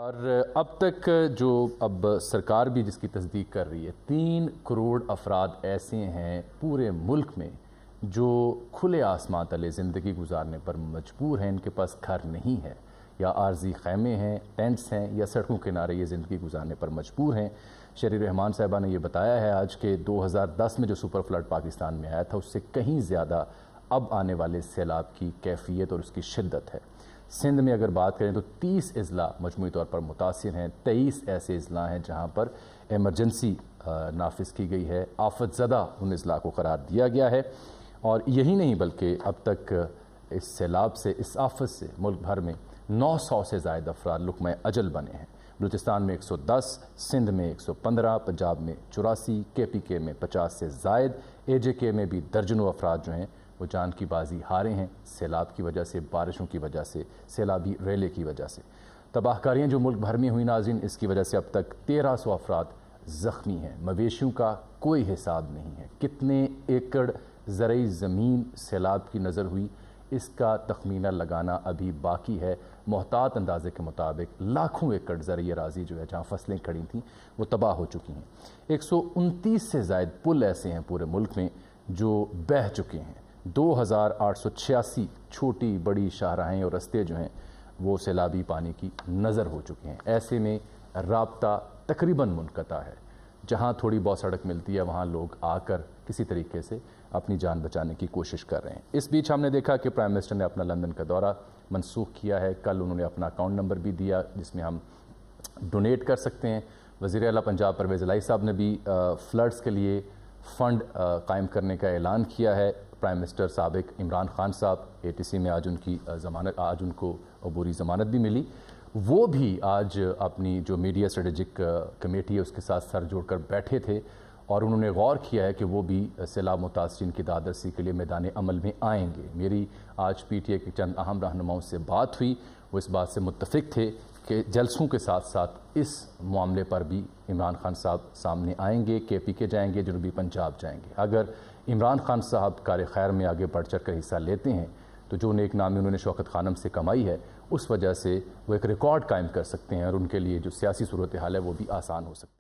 اور اب تک جو اب سرکار بھی جس کی تصدیق کر رہی ہے 3 کروڑ افراد ایسے ہیں پورے ملک میں جو کھلے آسمان تلے زندگی گزارنے پر مجبور ہیں، ان کے پاس گھر نہیں ہے، یا عارضی خیمے ہیں، ٹینٹس ہیں، یا سڑکوں کنارے یہ زندگی گزارنے پر مجبور ہیں۔ شہری رحمان صاحبہ نے یہ بتایا ہے آج کہ 2010 میں جو سپر فلڈ پاکستان میں آیا تھا اس سے کہیں زیادہ اب آنے والے سیلاب کی کیفیت اور اس کی شدت ہے۔ سندھ میں اگر بات کریں تو 30 اضلاع مجموعی طور پر متاثر ہیں، 23 ایسے اضلاع ہیں جہاں پر ایمرجنسی نافذ کی گئی ہے، آفت زدہ ان اضلاع کو قرار دیا گیا ہے۔ اور یہی نہیں بلکہ اب تک اس سیلاب سے، اس آفت سے ملک بھر میں 900 سے زائد افراد لقمہ اجل بنے ہیں۔ بلوچستان میں 110، سندھ میں 115، پنجاب میں 84، کے پی کے میں 50 سے زائد، اے جے کے میں بھی درجنوں افراد جو ہیں وہ جان کی بازی ہارے ہیں، سیلاب کی وجہ سے، بارشوں کی وجہ سے، سیلابی ریلے کی وجہ سے۔ تباہ کاریاں جو ملک بھر میں ہوئی ناظرین، اس کی وجہ سے اب تک 1300 افراد زخمی ہیں۔ مویشیوں کا کوئی حساب نہیں ہے، کتنے ایکڑ زرعی زمین سیلاب کی نظر ہوئی اس کا تخمینہ لگانا ابھی باقی ہے۔ محتاط اندازے کے مطابق لاکھوں ایکڑ زرعی اراضی جو ہے جہاں فصلیں کھڑی تھیں وہ تباہ ہو چکی ہیں۔ 129 سے زائد پل ایسے ہیں پورے ملک میں جو بہہ چکے ہیں۔ 2886 چھوٹی بڑی شاہراہیں اور رستے جو ہیں وہ سیلابی پانی کی نظر ہو چکے ہیں۔ ایسے میں رابطہ تقریباً منقطع ہے، جہاں تھوڑی بہت سڑک ملتی ہے وہاں لوگ آ کر کسی طریقے سے اپنی جان بچانے کی کوشش کر رہے ہیں۔ اس بیچ ہم نے دیکھا کہ پرائم منسٹر نے اپنا لندن کا دورہ منسوخ کیا ہے۔ کل انہوں نے اپنا اکاؤنٹ نمبر بھی دیا جس میں ہم ڈونیٹ کر سکتے ہیں۔ وزیر اعلیٰ پنجاب پرویز الہی صاحب نے بھی فلڈز کے لیے فنڈ قائم کرنے کا اعلان کیا ہے۔ پرائم منسٹر سابق عمران خان صاحب ATC میں آج ان کی ضمانت، آج ان کو عبوری ضمانت بھی ملی، وہ بھی آج اپنی جو میڈیا اسٹریٹجک کمیٹی ہے اس کے ساتھ سر جوڑ کر بیٹھے تھے اور انہوں نے غور کیا ہے کہ وہ بھی سیلاب متاثرین کی داد رسی کے لیے میدان عمل میں آئیں گے۔ میری آج PTI کے چند اہم رہنماؤں سے بات ہوئی، وہ اس بات سے متفق تھے کہ جلسوں کے ساتھ ساتھ اس معاملے پر بھی عمران خان صاحب سامنے آئیں گے، KPK جائیں گے، جنوبی پنجاب جائیں گے۔ اگر عمران خان صاحب کار خیر میں آگے بڑھ چڑھ کر حصہ لیتے ہیں تو جو نیک نامی انہوں نے شوکت خانم سے کمائی ہے اس وجہ سے وہ ایک ریکارڈ قائم کر سکتے ہیں اور ان کے لیے جو سیاسی صورتحال ہے وہ بھی آسان ہو سکتی ہے۔